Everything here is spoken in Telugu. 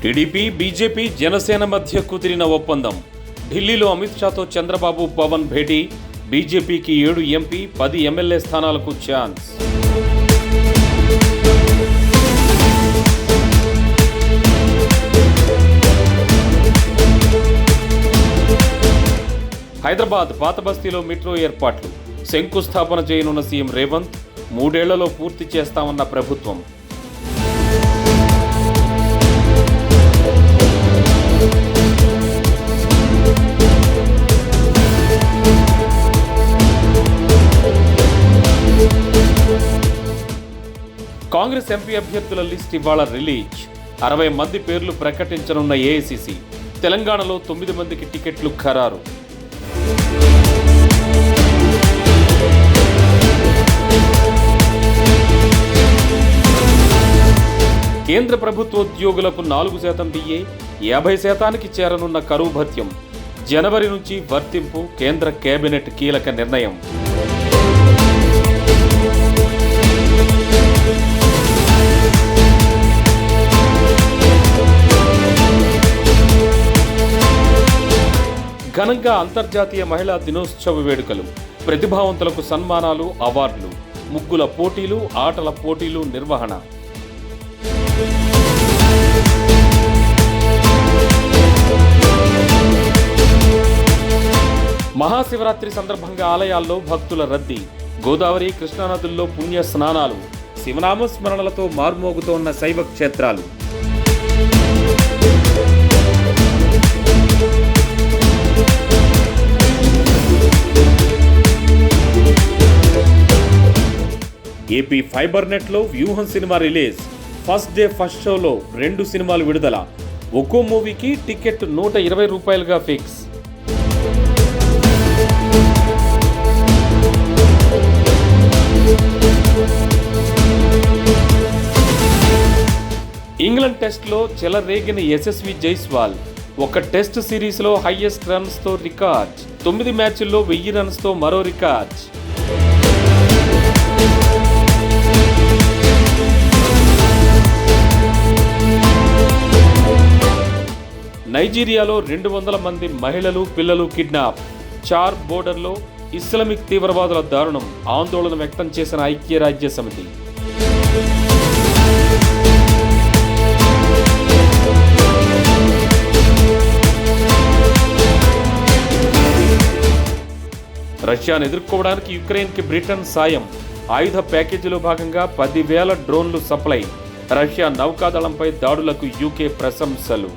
టీడీపీ, బీజేపీ, జనసేన మధ్య కుదిరిన ఒప్పందం. ఢిల్లీలో అమిత్ షాతో చంద్రబాబు, పవన్ భేటీ. బీజేపీకి 7 ఎంపీ, 10 ఎమ్మెల్యే స్థానాలకు ఛాన్స్. హైదరాబాద్ పాత బస్తీలో మెట్రో ఏర్పాట్లు. శంకుస్థాపన చేయనున్న సీఎం రేవంత్. 3 ఏళ్లలో పూర్తి చేస్తామన్న ప్రభుత్వం. కాంగ్రెస్ ఎంపీ అభ్యర్థుల లిస్ట్ ఇవాళ రిలీజ్. 60 మంది పేర్లు ప్రకటించనున్న ఏఐసీసీ. తెలంగాణలో 9 మందికి టికెట్లు ఖరారు. కేంద్ర ప్రభుత్వోద్యోగులకు 4% డిఏ, 50% చేరనున్న కరువు భత్యం. జనవరి నుంచి వర్తింపు. కేంద్ర కేబినెట్ కీలక నిర్ణయం. ఘనంగా అంతర్జాతీయ మహిళా దినోత్సవ వేడుకలు. ప్రతిభావంతులకు సన్మానాలు, అవార్డులు. ముగ్గుల పోటీలు, ఆటల పోటీలు నిర్వహణ. మహాశివరాత్రి సందర్భంగా ఆలయాల్లో భక్తుల రద్దీ. గోదావరి, కృష్ణానదుల్లో పుణ్య స్నానాలు. శివనామ స్మరణలతో మార్మోగుతోన్న శైవ క్షేత్రాలు. ఏపీ ఫైబర్ నెట్లో వ్యూహం cinema release. First day first షోలో 2 సినిమాలు విడుదల. ఒక్కో మూవీకి టికెట్ ₹120గా ఫిక్స్. ఇంగ్లాండ్ టెస్ట్లో చెలరేగిన యశస్వి జైస్వాల్. ఒక టెస్ట్ సిరీస్లో హైయెస్ట్ రన్స్తో రికార్డ్. 9 మ్యాచ్ల్లో 1000 రన్స్తో మరో రికార్డ్. నైజీరియాలో 200 మంది మహిళలు, పిల్లలు కిడ్నాప్. చార్ బోర్డర్లో ఇస్లామిక్ తీవ్రవాదుల దారుణం. ఆందోళన వ్యక్తం చేసిన ఐక్యరాజ్య సమితి. రష్యాను ఎదుర్కోవడానికి యుక్రెయిన్కి బ్రిటన్ సాయం. ఆయుధ ప్యాకేజీలో భాగంగా 10,000 డ్రోన్లు సప్లై. రష్యా నౌకాదళంపై దాడులకు యూకే ప్రశంసలు.